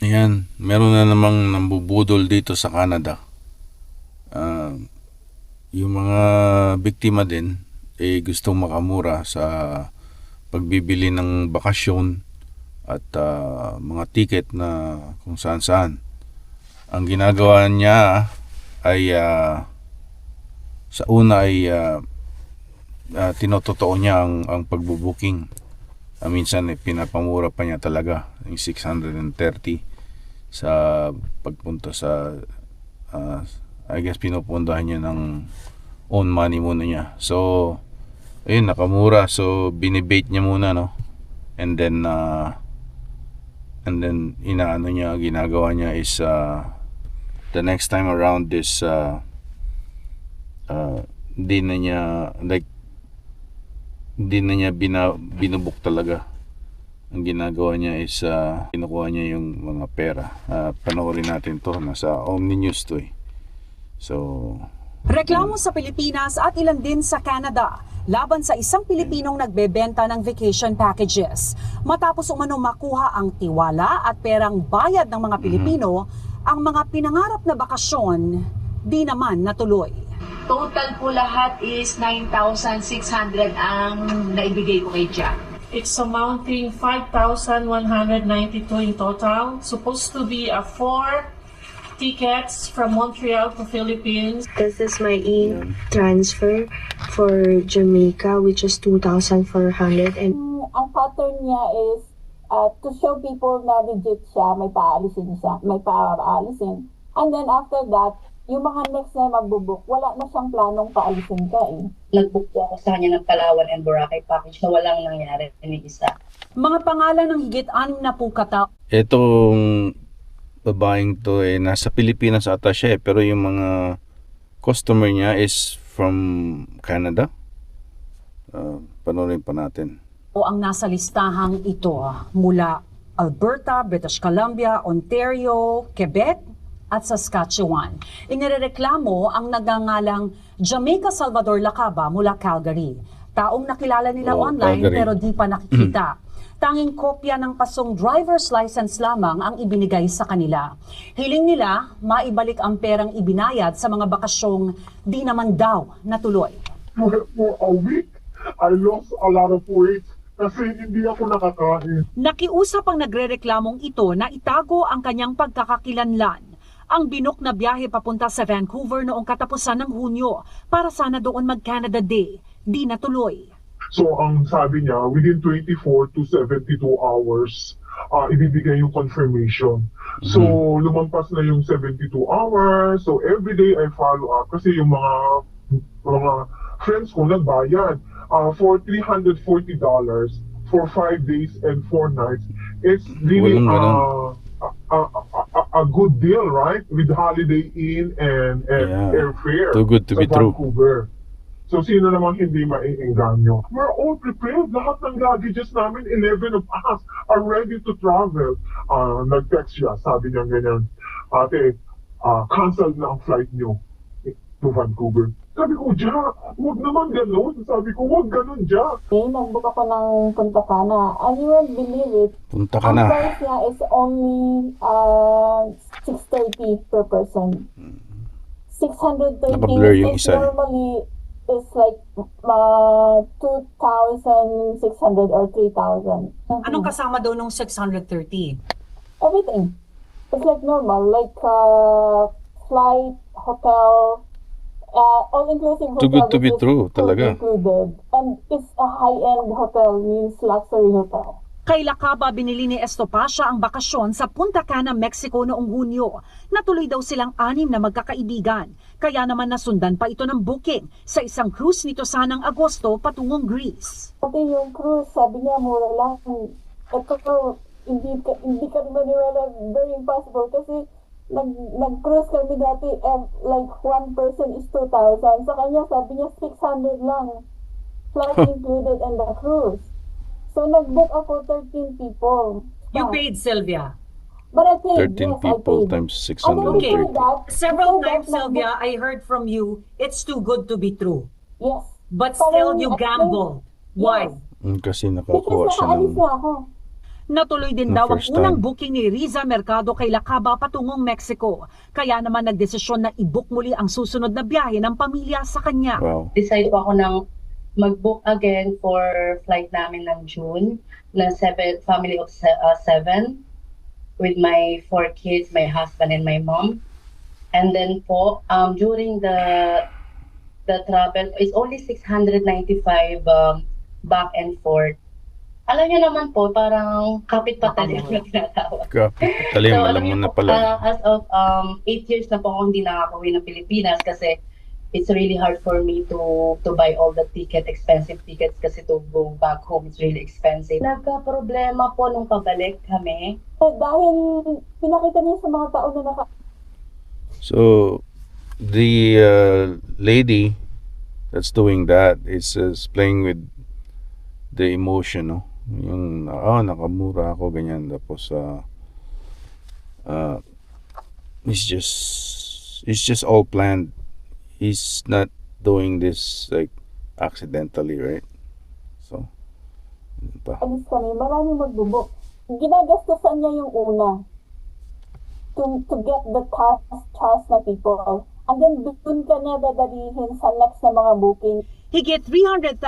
Ayan, meron na namang nambubudol dito sa Canada. Yung mga biktima din gustong makamura sa pagbibili ng bakasyon at mga ticket na kung saan saan. Ang ginagawa niya ay sa una ay tinototoo niya ang pagbubuking. Minsan pinapamura pa niya talaga yung 630 sa pagpunta sa I guess pinupundahan niya ng own money muna niya. So ayun, nakamura. So binibait niya muna, no? And then inaano niya, ginagawa niya is the next time around is hindi na niya binubuk talaga. Ang ginagawa niya is kinukuha niya yung mga pera. Panoorin natin to, nasa Omni News to So reklamo sa Pilipinas at ilan din sa Canada laban sa isang Pilipinong nagbebenta ng vacation packages. Matapos umano makuha ang tiwala at perang bayad ng mga Pilipino, ang mga pinangarap na bakasyon di naman natuloy. Total po lahat is 9,600 ang naibigay ko kay Jack. It's amounting 5,192 in total. Supposed to be 4 tickets from Montreal to Philippines. This is my e-transfer for Jamaica, which is 2,400. And ang pattern niya is to show people na legit siya, may paalisin siya, may paalisin. And then after that, yung mga next na magbubuk, wala na siyang planong paalisin ka Nag-book po ako sa kanya ng Palawan and Boracay package na walang nangyari ni isa. Mga pangalan ng higit 6 na katao. Itong babaeng to nasa Pilipinas ata siya pero yung mga customer niya is from Canada. Panoorin pa natin. O ang nasa listahang ito mula Alberta, British Columbia, Ontario, Quebec at Saskatchewan. Inirereklamo ang nagngangalang Jamaica Salvador Lacaba mula Calgary. Taong nakilala nila online Calgary. pero di pa nakikita. Tanging kopya ng pasong driver's license lamang ang ibinigay sa kanila. Hiling nila maibalik ang perang ibinayad sa mga bakasyong di naman daw natuloy. For a week, I lost a lot of weight kasi hindi ako nakakain. Nakiusap ang nagrereklamong ito na itago ang kanyang pagkakakilanlan. Ang binok na biyahe papunta sa Vancouver noong katapusan ng Hunyo para sana doon mag-Canada Day. Di natuloy. So ang sabi niya, within 24 to 72 hours, ibibigay yung confirmation. So lumampas na yung 72 hours. So every day I follow up kasi yung mga friends ko nagbayad for $340 for 5 days and 4 nights. It's really a good deal, right? With Holiday Inn and airfare. Too good to be true. Vancouver. So sino namang hindi maiengganyo? We're all prepared. Lahat ng luggages namin, 11 of us are ready to travel. Nag-text siya, sabi niya ganyan, ate, cancel na ang flight niyo to Vancouver. Sabi ko, Jack, huwag naman ganun. Sabi ko, huwag ganun, Jack. Nag-book ako ng Punta Cana. And you won't believe it. Punta ka Ang na. price niya is only 630 per person. 630 Napablur yung is isa normally is like 2,600 or 3,000. Anong kasama daw nung 630? Everything. It's like normal, like flight, hotel, all-inclusive hotel. Too good to be which is true, food talaga. included. And it's a high-end hotel, means luxury hotel. Kay Lacaba binili ni Estopacia ang bakasyon sa Punta Cana, Mexico noong Hunyo. Natuloy daw silang 6 na magkakaibigan. Kaya naman nasundan pa ito ng booking sa isang cruise nito sanang Agosto patungong Greece. Pati yung cruise, sabi niya mura lang. Ito hindi ka maniwala, very impossible kasi nag-cruise kami dati like one person is 2,000. Sa kanya sabi niya 600 lang. Flight included and the cruise. So nag-book ako 13 people. You paid, Sylvia. But I paid, 13 yes, people I paid. times And then before 630. that, Several before times, that, Sylvia, I heard from you, it's too good to be true. Yes. But still, you Parang, gamble. Why? Yes. Kasi Because nakakuha siya nakaalis ng na ako. Natuloy din No, daw ang first unang time. booking ni Riza Mercado kay Lacaba patungong Mexico. Kaya naman nagdesisyon na i-book muli ang susunod na biyahe ng pamilya sa kanya. Wow. Decide po ako ng mag-book again for flight namin ng June na family of 7 with my 4 kids, my husband and my mom. And then po, during the travel, it's only 695 back and forth. Alam niyo naman po, parang kapit patalim na tinatawag. Talim, So, alam mo niyo na po, pala. as of 8 years na po ako hindi nakakauwi ng Pilipinas kasi it's really hard for me to buy all the expensive tickets kasi to go back home, it's really expensive. Nagka-problema po nung pabalik kami. Dahil pinakita niya sa mga tao na So, the lady that's doing that is playing with the emotion, no? Yung, nakamura ako, ganyan. Tapos, it's just all planned. He's not doing this like accidentally, right? So, yun pa. alis kami, maraming magbubok. Ginagastosan niya yung una to get the trust na people. And then doon ka na dadalihin sa next na mga booking. Higit $300,000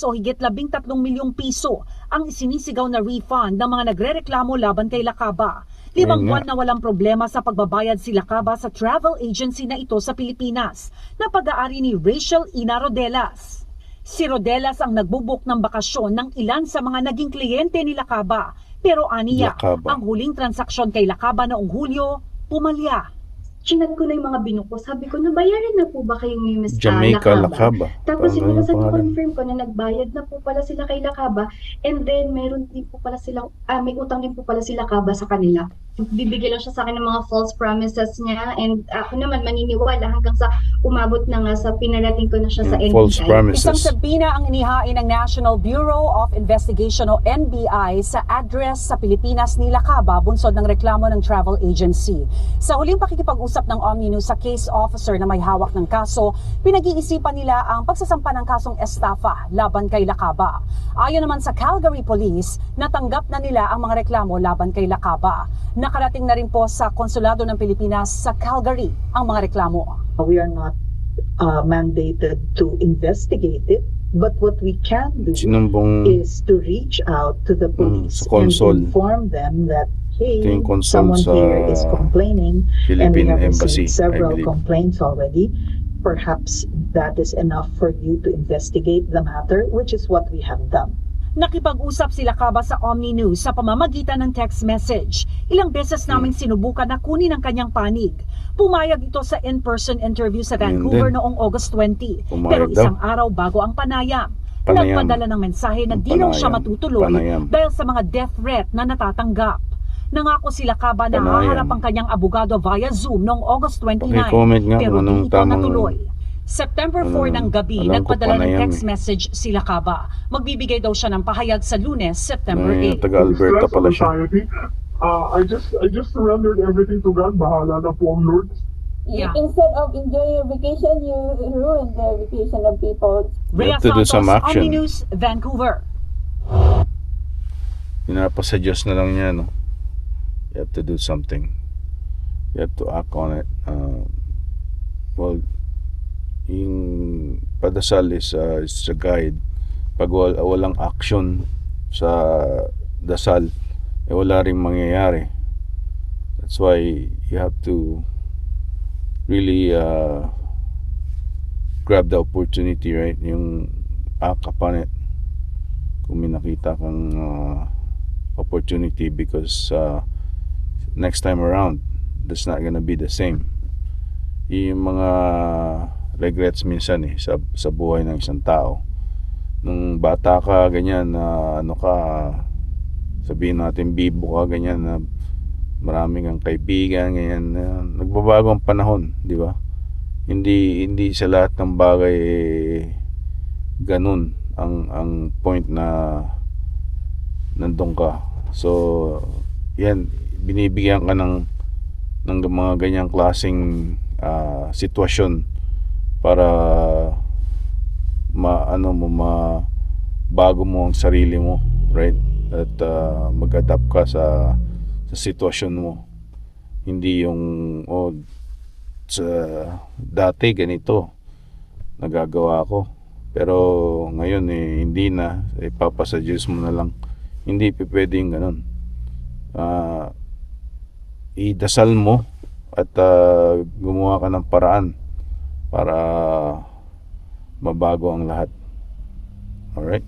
o higit 13 milyong piso ang isinisigaw na refund ng mga nagrereklamo laban kay Lacaba. 5 Ayun nga. buwan na walang problema sa pagbabayad si Lacaba sa travel agency na ito sa Pilipinas na pag-aari ni Rachel Ina Rodelas. Si Rodelas ang nagbubuk ng bakasyon ng ilan sa mga naging kliyente ni Lacaba. Pero aniya, Lacaba. ang huling transaksyon kay Lacaba noong Hulyo, pumalya. Chinat ko na yung mga binuko. Sabi ko, nabayaran na po ba kayo ni Ms. Jamaica Lacaba? Lacaba. Tapos Tama yung sinasabi pangalan. confirm ko na nagbayad na po pala sila kay Lacaba, and then meron din po pala silang, may utang din po pala si Lacaba sa kanila. Bibigyan lang siya sa akin ng mga false promises niya, and ako naman maniniwala hanggang sa umabot na nga sa pinarating ko na siya sa NBI. False promises. Isang sabina ang inihain ng National Bureau of Investigation o NBI sa address sa Pilipinas ni Lacaba bunsod ng reklamo ng travel agency. Sa huling pakikipag-usap ng Omninews sa case officer na may hawak ng kaso, pinag-iisipan nila ang pagsasampa ng kasong estafa laban kay Lacaba. Ayon naman sa Calgary Police, natanggap na nila ang mga reklamo laban kay Lacaba. Nakarating na rin po sa Konsulado ng Pilipinas sa Calgary ang mga reklamo. We are not mandated to investigate it, but what we can do Sinumbong is to reach out to the police sa consul. and inform them that, hey, Ito yung consul someone sa here is complaining, and we Philippine have Embassy, received I several believe. complaints already. Perhaps that is enough for you to investigate the matter, which is what we have done. Nakipag-usap si Lacaba sa Omninews sa pamamagitan ng text message. Ilang beses naming sinubukan na kunin ang kanyang panig. Pumayag ito sa in-person interview sa Ayun Vancouver din. noong August 20. Pumayag Pero daw. isang araw bago ang panayam. Panayam. Nagpadala ng mensahe na di raw siya Panayam. matutuloy Panayam. dahil sa mga death threat na natatanggap. Nangako si Lacaba na Panayam. haharap ang kanyang abogado via Zoom noong August 29. Paki-comment nga Pero kung anong di ito tamang- natuloy. September 4 ng gabi, alam ko nagpadala ng panayam text message si Lacaba. Magbibigay daw siya ng pahayag sa Lunes, September Ay, 8. taga-Alberta Stress pala of siya. anxiety. I just surrendered everything to God. Bahala na po ang Lord. Yeah. Instead of enjoying your vacation, you ruin the vacation of people. You Rhea have to do Santos, some action. Omninews, Vancouver. Pinapasa Diyos na lang niya, no? You have to do something. You have to act on it. Well, yung padasal is a guide. Pag walang action sa dasal, wala ring mangyayari. That's why you have to really grab the opportunity, right? Yung act upon it. Kung may nakita kang opportunity, because next time around, that's not gonna be the same. Yung mga regrets minsan sa buhay ng isang tao. Nung bata ka, ganyan, sabihin natin bibo ka, ganyan, na maraming kang kaibigan, ganyan, nagbabago ang panahon, di ba? Hindi sa lahat ng bagay ganun ang point na nandun ka. So yan, binibigyan ka ng mga ganyang klaseng sitwasyon para bago mo ang sarili mo, right? at mag-adapt ka sa sitwasyon mo. Hindi yung sa dati ganito nagagawa ko, pero ngayon hindi na, ipapasuggest mo na lang. Hindi pwedeng ganun. Idasal mo at gumawa ka ng paraan para mabago ang lahat. Alright?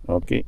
Okay.